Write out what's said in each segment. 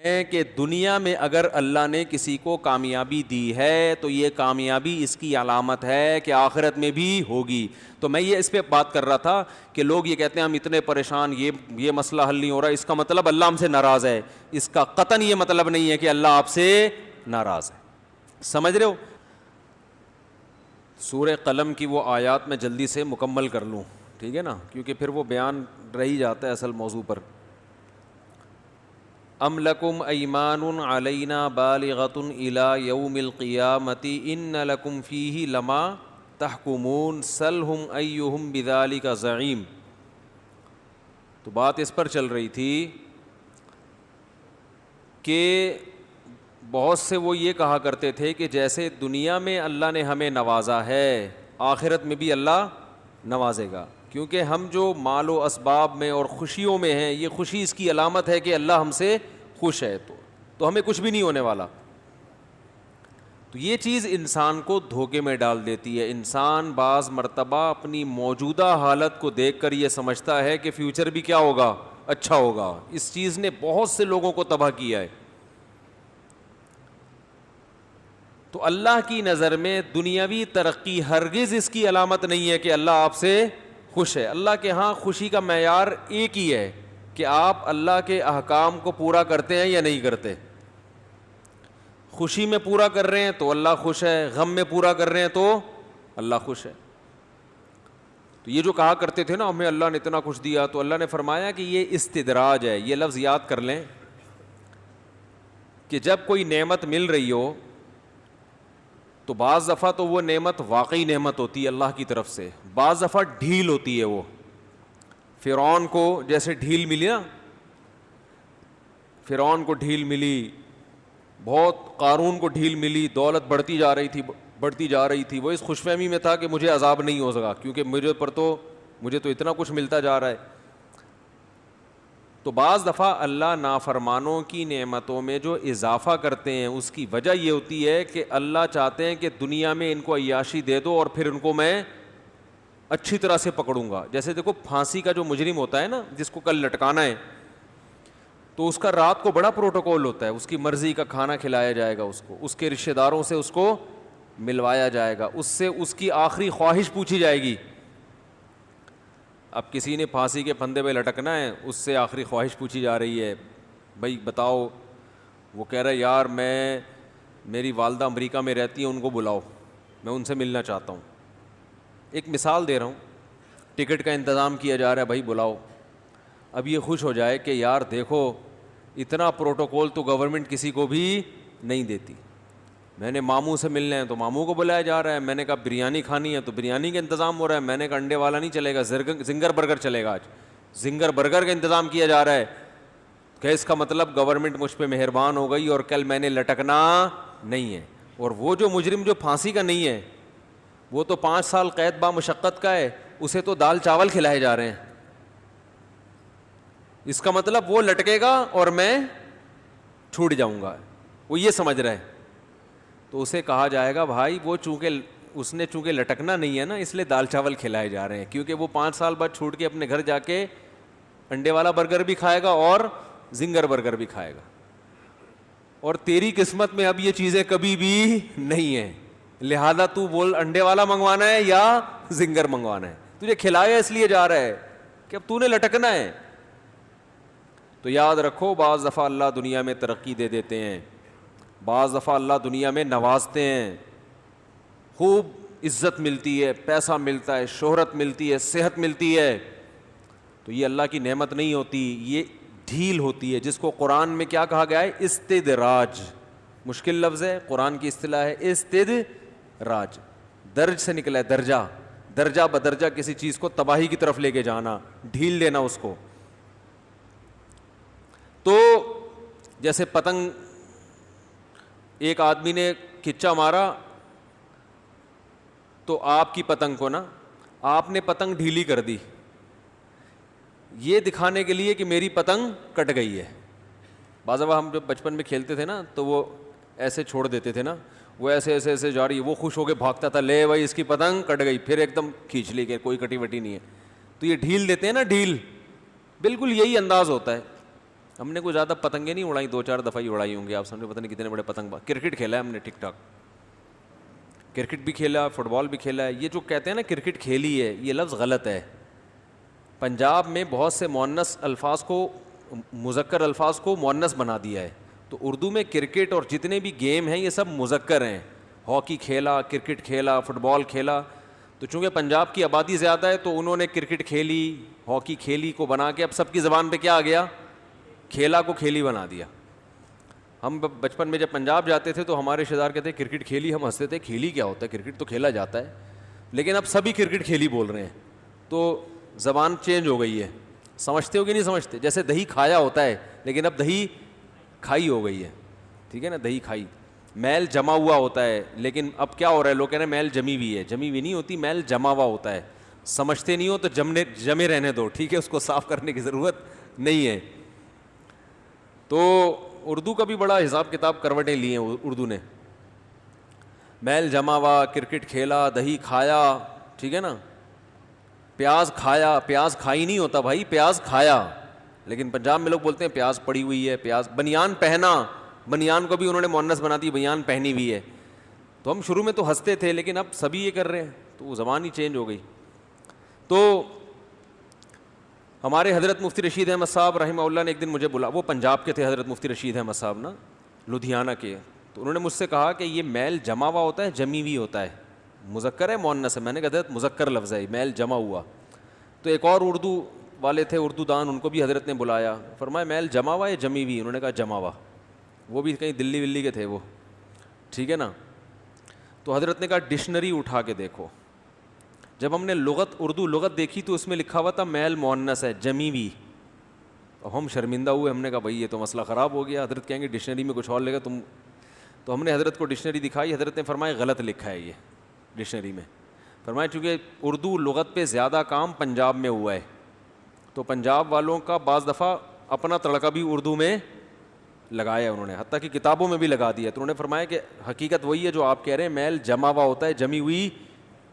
ہے کہ دنیا میں اگر اللہ نے کسی کو کامیابی دی ہے تو یہ کامیابی اس کی علامت ہے کہ آخرت میں بھی ہوگی. تو میں یہ اس پہ بات کر رہا تھا کہ لوگ یہ کہتے ہیں ہم اتنے پریشان, یہ مسئلہ حل نہیں ہو رہا, اس کا مطلب اللہ ہم سے ناراض ہے. اس کا قطعاً یہ مطلب نہیں ہے کہ اللہ آپ سے ناراض ہے. سمجھ رہے ہو؟ سورہ قلم کی وہ آیات میں جلدی سے مکمل کر لوں, ٹھیک ہے نا, کیونکہ پھر وہ بیان رہ ہی جاتا ہے اصل موضوع پر. ام لکم ایمان علینا بالغۃ الی یوم القیامۃ ان لکم فیہ لما تحکمون سلہم ایہم بذلک زعیم. تو بات اس پر چل رہی تھی کہ بہت سے وہ یہ کہا کرتے تھے کہ جیسے دنیا میں اللہ نے ہمیں نوازا ہے آخرت میں بھی اللہ نوازے گا, کیونکہ ہم جو مال و اسباب میں اور خوشیوں میں ہیں, یہ خوشی اس کی علامت ہے کہ اللہ ہم سے خوش ہے, تو ہمیں کچھ بھی نہیں ہونے والا. تو یہ چیز انسان کو دھوکے میں ڈال دیتی ہے. انسان بعض مرتبہ اپنی موجودہ حالت کو دیکھ کر یہ سمجھتا ہے کہ فیوچر بھی کیا ہوگا, اچھا ہوگا. اس چیز نے بہت سے لوگوں کو تباہ کیا ہے. تو اللہ کی نظر میں دنیاوی ترقی ہرگز اس کی علامت نہیں ہے کہ اللہ آپ سے خوش ہے. اللہ کے ہاں خوشی کا معیار ایک ہی ہے کہ آپ اللہ کے احکام کو پورا کرتے ہیں یا نہیں کرتے. خوشی میں پورا کر رہے ہیں تو اللہ خوش ہے, غم میں پورا کر رہے ہیں تو اللہ خوش ہے. تو یہ جو کہا کرتے تھے نا ہمیں اللہ نے اتنا کچھ دیا, تو اللہ نے فرمایا کہ یہ استدراج ہے. یہ لفظ یاد کر لیں کہ جب کوئی نعمت مل رہی ہو تو بعض دفعہ تو وہ نعمت واقعی نعمت ہوتی ہے اللہ کی طرف سے, بعض دفعہ ڈھیل ہوتی ہے. وہ فرعون کو جیسے ڈھیل ملی نا, فرعون کو ڈھیل ملی, بہت قارون کو ڈھیل ملی, دولت بڑھتی جا رہی تھی. وہ اس خوش فہمی میں تھا کہ مجھے عذاب نہیں ہو سکا کیونکہ مجھے تو اتنا کچھ ملتا جا رہا ہے. تو بعض دفعہ اللہ نافرمانوں کی نعمتوں میں جو اضافہ کرتے ہیں اس کی وجہ یہ ہوتی ہے کہ اللہ چاہتے ہیں کہ دنیا میں ان کو عیاشی دے دو اور پھر ان کو میں اچھی طرح سے پکڑوں گا. جیسے دیکھو پھانسی کا جو مجرم ہوتا ہے نا, جس کو کل لٹکانا ہے, تو اس کا رات کو بڑا پروٹوکول ہوتا ہے. اس کی مرضی کا کھانا کھلایا جائے گا اس کو, اس کے رشتہ داروں سے اس کو ملوایا جائے گا, اس سے اس کی آخری خواہش پوچھی جائے گی. اب کسی نے پھانسی کے پھندے پہ لٹکنا ہے, اس سے آخری خواہش پوچھی جا رہی ہے, بھائی بتاؤ. وہ کہہ رہا ہے یار میری والدہ امریکہ میں رہتی ہیں, ان کو بلاؤ, میں ان سے ملنا چاہتا ہوں. ایک مثال دے رہا ہوں, ٹکٹ کا انتظام کیا جا رہا ہے, بھائی بلاؤ. اب یہ خوش ہو جائے کہ یار دیکھو اتنا پروٹوکول تو گورنمنٹ کسی کو بھی نہیں دیتی. میں نے ماموں سے ملنا ہے تو ماموں کو بلایا جا رہا ہے. میں نے کہا بریانی کھانی ہے تو بریانی کا انتظام ہو رہا ہے. میں نے کہا انڈے والا نہیں چلے گا, زنگر برگر چلے گا. آج زنگر برگر کا انتظام کیا جا رہا ہے کہ اس کا مطلب گورنمنٹ مجھ پہ مہربان ہو گئی اور کل میں نے لٹکنا نہیں ہے. اور وہ جو مجرم جو پھانسی کا نہیں ہے, وہ تو 5 سال قید با مشقت کا ہے, اسے تو دال چاول کھلائے جا رہے ہیں. اس کا مطلب وہ لٹکے گا اور میں چھوٹ جاؤں گا, وہ یہ سمجھ رہا ہے. تو اسے کہا جائے گا بھائی وہ چونکہ لٹکنا نہیں ہے نا, اس لیے دال چاول کھلائے جا رہے ہیں, کیونکہ وہ 5 سال بعد چھوٹ کے اپنے گھر جا کے انڈے والا برگر بھی کھائے گا اور زنگر برگر بھی کھائے گا. اور تیری قسمت میں اب یہ چیزیں کبھی بھی نہیں ہیں, لہذا تو بول انڈے والا منگوانا ہے یا زنگر منگوانا ہے. تجھے کھلایا اس لیے جا رہا ہے کہ اب تو نے لٹکنا ہے. تو یاد رکھو بعض دفعہ اللہ دنیا میں ترقی دے دیتے ہیں, بعض دفعہ اللہ دنیا میں نوازتے ہیں, خوب عزت ملتی ہے, پیسہ ملتا ہے, شہرت ملتی ہے, صحت ملتی ہے. تو یہ اللہ کی نعمت نہیں ہوتی, یہ ڈھیل ہوتی ہے, جس کو قرآن میں کیا کہا گیا ہے, استدراج. مشکل لفظ ہے, قرآن کی اصطلاح ہے استدراج. درج سے نکلا ہے, درجہ بدرجہ کسی چیز کو تباہی کی طرف لے کے جانا, ڈھیل دینا اس کو. تو جیسے پتنگ, ایک آدمی نے کھچا مارا تو آپ کی پتنگ کو نا, آپ نے پتنگ ڈھیلی کر دی یہ دکھانے کے لیے کہ میری پتنگ کٹ گئی ہے. بعض دفعہ ہم جب بچپن میں کھیلتے تھے نا تو وہ ایسے چھوڑ دیتے تھے نا, وہ ایسے ایسے ایسے جا رہی ہے, وہ خوش ہو کے بھاگتا تھا, لے بھائی اس کی پتنگ کٹ گئی, پھر ایک دم کھینچ لی کہ کوئی کٹی وٹی نہیں ہے. تو یہ ڈھیل دیتے ہیں نا, ڈھیل, بالکل یہی انداز ہوتا ہے. ہم نے کوئی زیادہ پتنگیں نہیں اڑائی, 2-4 دفعہ ہی اڑائی ہوں گی, آپ سمجھے, پتہ نہیں کتنے بڑے پتنگ. کرکٹ کھیلا ہے ہم نے ٹھیک ٹھاک, کرکٹ بھی کھیلا, فٹ بال بھی کھیلا ہے. یہ جو کہتے ہیں نا کرکٹ کھیلی ہے, یہ لفظ غلط ہے. پنجاب میں بہت سے مؤنث الفاظ کو, مذکر الفاظ کو مؤنث بنا دیا ہے. تو اردو میں کرکٹ اور جتنے بھی گیم ہیں یہ سب مذکر ہیں. ہاکی کھیلا, کرکٹ کھیلا, فٹ بال کھیلا. تو چونکہ پنجاب کی آبادی زیادہ ہے تو انہوں نے کرکٹ کھیلی, ہاکی کھیلی کو بنا کے اب سب کی زبان پہ کیا آ گیا, کھیلا کو کھیلی بنا دیا. ہم بچپن میں جب پنجاب جاتے تھے تو ہمارے رشتے دار کہتے ہیں کرکٹ کھیلی, ہم ہنستے تھے, کھیلی کیا ہوتا ہے, کرکٹ تو کھیلا جاتا ہے. لیکن اب سبھی کرکٹ کھیلی بول رہے ہیں, تو زبان چینج ہو گئی ہے. سمجھتے ہو کہ نہیں سمجھتے؟ جیسے دہی کھایا ہوتا ہے لیکن اب دہی کھائی ہو گئی ہے, ٹھیک ہے نا, دہی کھائی. میل جمع ہوا ہوتا ہے لیکن اب کیا ہو رہا ہے, لوگ کہہ رہے ہیں میل جمی ہوئی ہے. جمی ہوئی نہیں ہوتی, میل جمع ہوا ہوتا ہے. سمجھتے نہیں ہو تو جمے رہنے دو, ٹھیک ہے, اس کو صاف کرنے کی ضرورت نہیں ہے. تو اردو کا بھی بڑا حساب کتاب کروٹیں لی ہیں اردو نے. میل جمع ہوا, کرکٹ کھیلا, دہی کھایا, ٹھیک ہے نا. پیاز کھایا, پیاز کھائی نہیں ہوتا بھائی, پیاز کھایا. لیکن پنجاب میں لوگ بولتے ہیں پیاز پڑی ہوئی ہے, پیاز. بنیان پہنا, بنیان کو بھی انہوں نے مؤنث بنا دی, بنیان پہنی ہوئی ہے. تو ہم شروع میں تو ہنستے تھے لیکن اب سبھی یہ کر رہے ہیں, تو وہ زبان ہی چینج ہو گئی. تو ہمارے حضرت مفتی رشید احمد صاحب رحمہ اللہ نے ایک دن مجھے بولا, وہ پنجاب کے تھے حضرت مفتی رشید احمد صاحب نا, لدھیانہ کے. تو انہوں نے مجھ سے کہا کہ یہ میل جمع ہوا ہوتا ہے, جمی ہوئی ہوتا ہے, مذکر ہے مؤنث ہے؟ میں نے کہا حضرت مذکر لفظ ہے, میل جمع ہوا. تو ایک اور اردو والے تھے, اردو دان, ان کو بھی حضرت نے بلایا, فرمایا میل جمع ہوا یا جمی ہوئی؟ انہوں نے کہا جمع ہوا. وہ بھی کہیں دلی ولی کے تھے وہ, ٹھیک ہے نا. تو حضرت نے کہا ڈکشنری اٹھا کے دیکھو. جب ہم نے لغت, اردو لغت دیکھی تو اس میں لکھا ہوا تھا میل مؤنث ہے, جمی ہوئی. اب ہم شرمندہ ہوئے, ہم نے کہا بھائی یہ تو مسئلہ خراب ہو گیا. حضرت کہیں گے ڈکشنری میں کچھ اور لے گا تم. تو ہم نے حضرت کو ڈکشنری دکھائی, حضرت نے فرمایا غلط لکھا ہے یہ ڈکشنری میں. فرمایا چونکہ اردو لغت پہ زیادہ کام پنجاب میں ہوا ہے, تو پنجاب والوں کا بعض دفعہ اپنا تڑکا بھی اردو میں لگایا انہوں نے, حتیٰ کہ کتابوں میں بھی لگا دیا. تو انہوں نے فرمایا کہ حقیقت وہی ہے جو آپ کہہ رہے ہیں, میل جمع ہوا ہوتا ہے, جمی ہوئی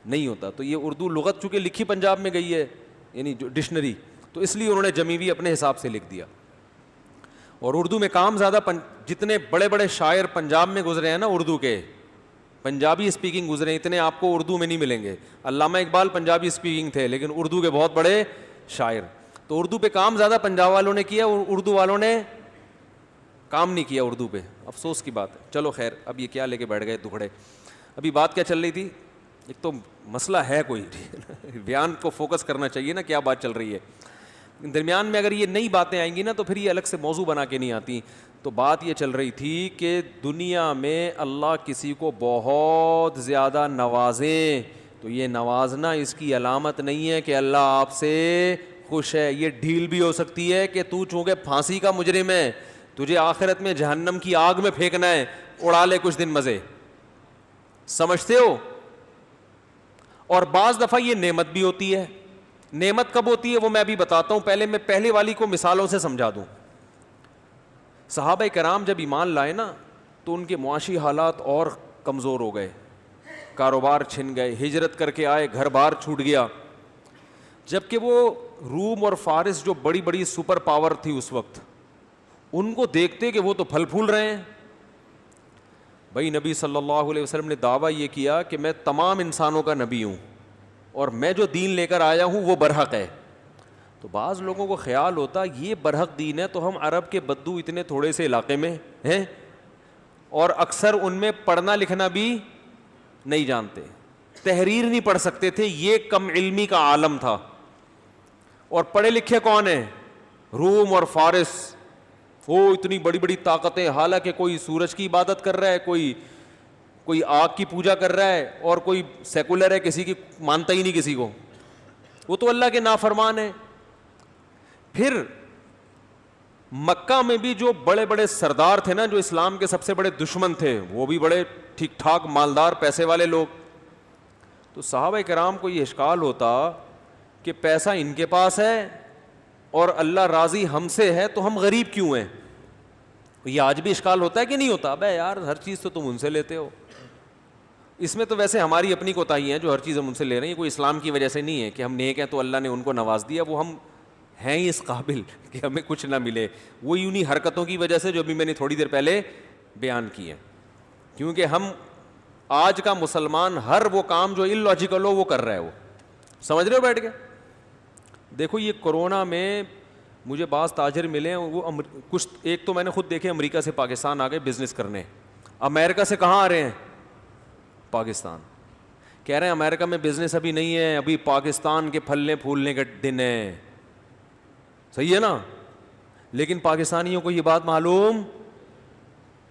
نہیں ہوتا. تو یہ اردو لغت چونکہ لکھی پنجاب میں گئی ہے, یعنی جو ڈکشنری, تو اس لیے انہوں نے جمی ہوئی اپنے حساب سے لکھ دیا. اور اردو میں کام زیادہ, جتنے بڑے بڑے شاعر پنجاب میں گزرے ہیں نا اردو کے, پنجابی اسپیکنگ گزرے ہیں, اتنے آپ کو اردو میں نہیں ملیں گے. علامہ اقبال پنجابی اسپیکنگ تھے لیکن اردو کے بہت بڑے شاعر. تو اردو پہ کام زیادہ پنجاب والوں نے کیا, اور اردو والوں نے کام نہیں کیا اردو پہ. افسوس کی بات ہے. چلو خیر, اب یہ کیا لے کے بیٹھ گئے دکھڑے. ابھی بات کیا چل رہی تھی؟ ایک تو مسئلہ ہے کوئی, بیان کو فوکس کرنا چاہیے نا, کیا بات چل رہی ہے. درمیان میں اگر یہ نئی باتیں آئیں گی نا تو پھر یہ الگ سے موضوع بنا کے نہیں آتی. تو بات یہ چل رہی تھی کہ دنیا میں اللہ کسی کو بہت زیادہ نوازیں تو یہ نوازنا اس کی علامت نہیں ہے کہ اللہ آپ سے خوش ہے. یہ ڈھیل بھی ہو سکتی ہے کہ تو چونکہ پھانسی کا مجرم ہے, تجھے آخرت میں جہنم کی آگ میں پھینکنا ہے, اڑا لے کچھ دن مزے. سمجھتے ہو؟ اور بعض دفعہ یہ نعمت بھی ہوتی ہے. نعمت کب ہوتی ہے وہ میں بھی بتاتا ہوں. پہلے میں پہلے والی کو مثالوں سے سمجھا دوں. صحابہ کرام جب ایمان لائے نا تو ان کے معاشی حالات اور کمزور ہو گئے, کاروبار چھن گئے, ہجرت کر کے آئے, گھر بار چھوٹ گیا. جبکہ وہ روم اور فارس جو بڑی بڑی سپر پاور تھی اس وقت, ان کو دیکھتے کہ وہ تو پھل پھول رہے ہیں. بھائی نبی صلی اللہ علیہ وسلم نے دعویٰ یہ کیا کہ میں تمام انسانوں کا نبی ہوں اور میں جو دین لے کر آیا ہوں وہ برحق ہے. تو بعض لوگوں کو خیال ہوتا یہ برحق دین ہے تو ہم عرب کے بدو اتنے تھوڑے سے علاقے میں ہیں اور اکثر ان میں پڑھنا لکھنا بھی نہیں جانتے, تحریر نہیں پڑھ سکتے تھے, یہ کم علمی کا عالم تھا. اور پڑھے لکھے کون ہیں؟ روم اور فارس, وہ اتنی بڑی بڑی طاقتیں, حالانکہ کوئی سورج کی عبادت کر رہا ہے, کوئی آگ کی پوجا کر رہا ہے, اور کوئی سیکولر ہے, کسی کی مانتا ہی نہیں کسی کو, وہ تو اللہ کے نافرمان ہے. پھر مکہ میں بھی جو بڑے بڑے سردار تھے نا, جو اسلام کے سب سے بڑے دشمن تھے, وہ بھی بڑے ٹھیک ٹھاک مالدار پیسے والے لوگ. تو صحابہ کرام کو یہ اشکال ہوتا کہ پیسہ ان کے پاس ہے اور اللہ راضی ہم سے ہے تو ہم غریب کیوں ہیں. یہ آج بھی اشکال ہوتا ہے کہ نہیں ہوتا؟ بھائی یار ہر چیز تو تم ان سے لیتے ہو. اس میں تو ویسے ہماری اپنی کوتاہی ہے جو ہر چیز ہم ان سے لے رہے ہیں, کوئی اسلام کی وجہ سے نہیں ہے کہ ہم نیک ہیں تو اللہ نے ان کو نواز دیا. وہ ہم ہیں ہی اس قابل کہ ہمیں کچھ نہ ملے، وہ انہیں حرکتوں کی وجہ سے جو ابھی میں نے تھوڑی دیر پہلے بیان کی ہیں. کیونکہ ہم آج کا مسلمان ہر وہ کام جو ان لاجیکل ہو وہ کر رہا ہے. وہ سمجھ رہے ہو بیٹھ کے؟ دیکھو یہ کورونا میں مجھے بعض تاجر ملے ہیں، وہ کچھ ایک تو میں نے خود دیکھے امریکہ سے پاکستان آ گئے بزنس کرنے. امریکہ سے کہاں آ رہے ہیں؟ پاکستان. کہہ رہے ہیں امریکہ میں بزنس ابھی نہیں ہے، ابھی پاکستان کے پھلنے پھولنے کا دن ہے. صحیح ہے نا؟ لیکن پاکستانیوں کو یہ بات معلوم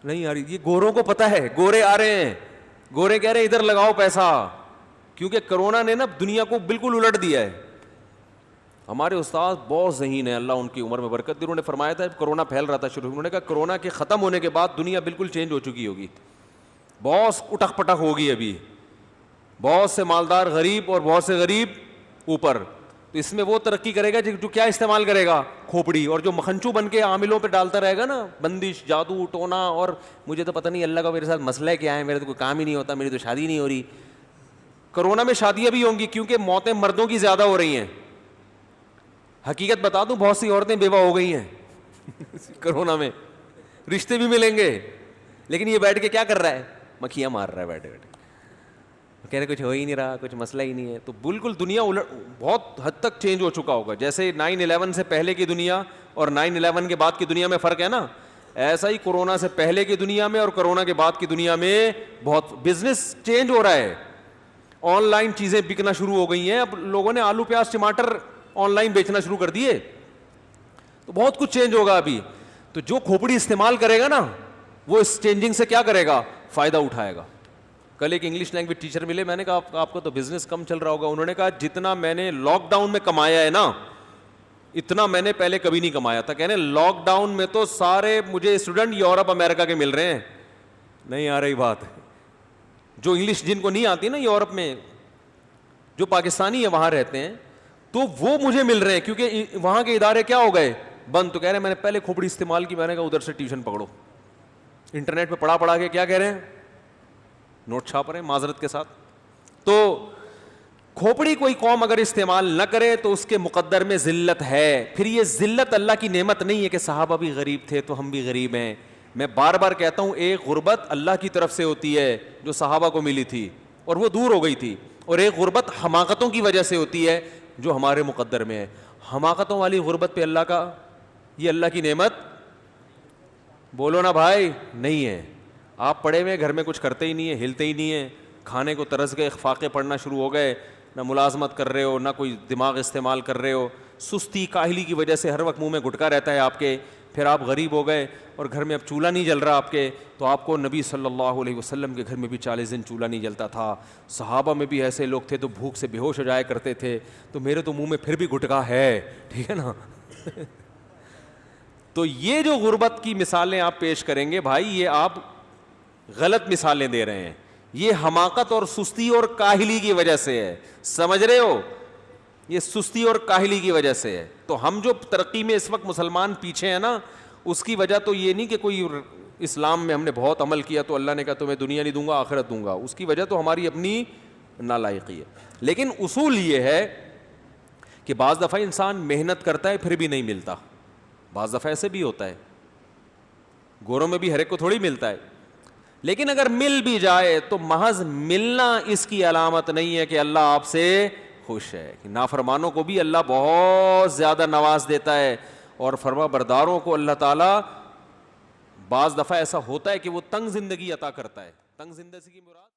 نہیں آ رہی. یہ گوروں کو پتہ ہے، گورے آ رہے ہیں، گورے کہہ رہے ہیں ادھر لگاؤ پیسہ، کیونکہ کرونا نے نا دنیا کو بالکل الٹ دیا ہے. ہمارے استاد بہت ذہین ہیں، اللہ ان کی عمر میں برکت دے. انہوں نے فرمایا تھا کرونا پھیل رہا تھا شروع، انہوں نے کہا کرونا کے ختم ہونے کے بعد دنیا بالکل چینج ہو چکی ہوگی، بہت اٹک پٹک ہوگی. ابھی بہت سے مالدار غریب اور بہت سے غریب اوپر. تو اس میں وہ ترقی کرے گا جو کیا استعمال کرے گا؟ کھوپڑی. اور جو مکھنچو بن کے عاملوں پہ ڈالتا رہے گا نا بندش جادو ٹونا، اور مجھے تو پتہ نہیں اللہ کا میرے ساتھ مسئلہ کیا ہے، میرے تو کوئی کام ہی نہیں ہوتا، میری تو شادی نہیں ہو رہی. کرونا میں شادیاں بھی ہوں گی کیونکہ موتیں مردوں کی زیادہ ہو رہی ہیں. حقیقت بتا دوں بہت سی عورتیں بیوہ ہو گئی ہیں کرونا میں. رشتے بھی ملیں گے، لیکن یہ بیٹھ کے کیا کر رہا ہے؟ مکھیاں مار رہا ہے بیٹھے بیٹھے. کہہ رہے کچھ ہو ہی نہیں رہا، کچھ مسئلہ ہی نہیں ہے. تو بالکل دنیا بہت حد تک چینج ہو چکا ہوگا. جیسے 9/11 سے پہلے کی دنیا اور 9/11 کے بعد کی دنیا میں فرق ہے نا، ایسا ہی کورونا سے پہلے کی دنیا میں اور کورونا کے بعد کی دنیا میں بہت بزنس چینج ہو رہا ہے. آن لائن چیزیں بکنا شروع ہو گئی ہیں. اب لوگوں نے آلو پیاز ٹماٹر آن لائن بیچنا شروع کر دیے. تو بہت کچھ چینج ہوگا ابھی. تو جو کھوپڑی استعمال کرے گا نا وہ اس چینجنگ سے کیا کرے گا؟ فائدہ اٹھائے گا. کل ایک انگلش لینگویج ٹیچر ملے، میں نے کہا آپ کو تو بزنس کم چل رہا ہوگا. انہوں نے کہا جتنا میں نے لاک ڈاؤن میں کمایا ہے نا اتنا میں نے پہلے کبھی نہیں کمایا تھا. کہنے لاک ڈاؤن میں تو سارے مجھے اسٹوڈنٹ یورپ امریکہ کے مل رہے ہیں. نہیں آ رہی بات؟ جو انگلش جن کو نہیں آتی نا یورپ میں، جو پاکستانی ہے وہاں رہتے ہیں، تو وہ مجھے مل رہے ہیں کیونکہ وہاں کے ادارے کیا ہو گئے؟ بند. تو کہہ رہے ہیں میں نے پہلے کھوپڑی استعمال کی. میں نے کہا ادھر سے ٹیوشن پکڑو. انٹرنیٹ پہ پڑھا کے کیا کہہ رہے ہیں؟ نوٹ چھاپ رہے ہیں معذرت کے ساتھ. تو کھوپڑی کوئی قوم اگر استعمال نہ کرے تو اس کے مقدر میں ذلت ہے. پھر یہ ذلت اللہ کی نعمت نہیں ہے کہ صحابہ بھی غریب تھے تو ہم بھی غریب ہیں. میں بار بار کہتا ہوں ایک غربت اللہ کی طرف سے ہوتی ہے جو صحابہ کو ملی تھی اور وہ دور ہو گئی تھی، اور ایک غربت حماقتوں کی وجہ سے ہوتی ہے جو ہمارے مقدر میں ہے. حماقتوں والی غربت پہ اللہ کا یہ اللہ کی نعمت بولو نا بھائی نہیں ہے. آپ پڑے ہوئے گھر میں کچھ کرتے ہی نہیں ہیں، ہلتے ہی نہیں ہیں، کھانے کو ترس گئے، فاقے پڑنا شروع ہو گئے، نہ ملازمت کر رہے ہو نہ کوئی دماغ استعمال کر رہے ہو، سستی کاہلی کی وجہ سے ہر وقت منہ میں گٹکا رہتا ہے آپ کے. پھر آپ غریب ہو گئے اور گھر میں اب چولہا نہیں جل رہا آپ کے. تو آپ کو نبی صلی اللہ علیہ وسلم کے گھر میں بھی 40 دن چولہا نہیں جلتا تھا. صحابہ میں بھی ایسے لوگ تھے تو بھوک سے بے ہوش ہو جایا کرتے تھے. تو میرے تو منہ میں پھر بھی گٹکا ہے، ٹھیک ہے نا. تو یہ جو غربت کی مثالیں آپ پیش کریں گے بھائی، یہ آپ غلط مثالیں دے رہے ہیں. یہ حماقت اور سستی اور کاہلی کی وجہ سے ہے. سمجھ رہے ہو؟ یہ سستی اور کاہلی کی وجہ سے ہے. تو ہم جو ترقی میں اس وقت مسلمان پیچھے ہیں نا، اس کی وجہ تو یہ نہیں کہ کوئی اسلام میں ہم نے بہت عمل کیا تو اللہ نے کہا تمہیں دنیا نہیں دوں گا آخرت دوں گا. اس کی وجہ تو ہماری اپنی نالائقی ہے. لیکن اصول یہ ہے کہ بعض دفعہ انسان محنت کرتا ہے پھر بھی نہیں ملتا. بعض دفعہ ایسے بھی ہوتا ہے. گوروں میں بھی ہر ایک کو تھوڑی ملتا ہے. لیکن اگر مل بھی جائے تو محض ملنا اس کی علامت نہیں ہے کہ اللہ آپ سے خوش ہے. کہ نافرمانوں کو بھی اللہ بہت زیادہ نواز دیتا ہے اور فرما برداروں کو اللہ تعالیٰ بعض دفعہ ایسا ہوتا ہے کہ وہ تنگ زندگی عطا کرتا ہے. تنگ زندگی کی مراد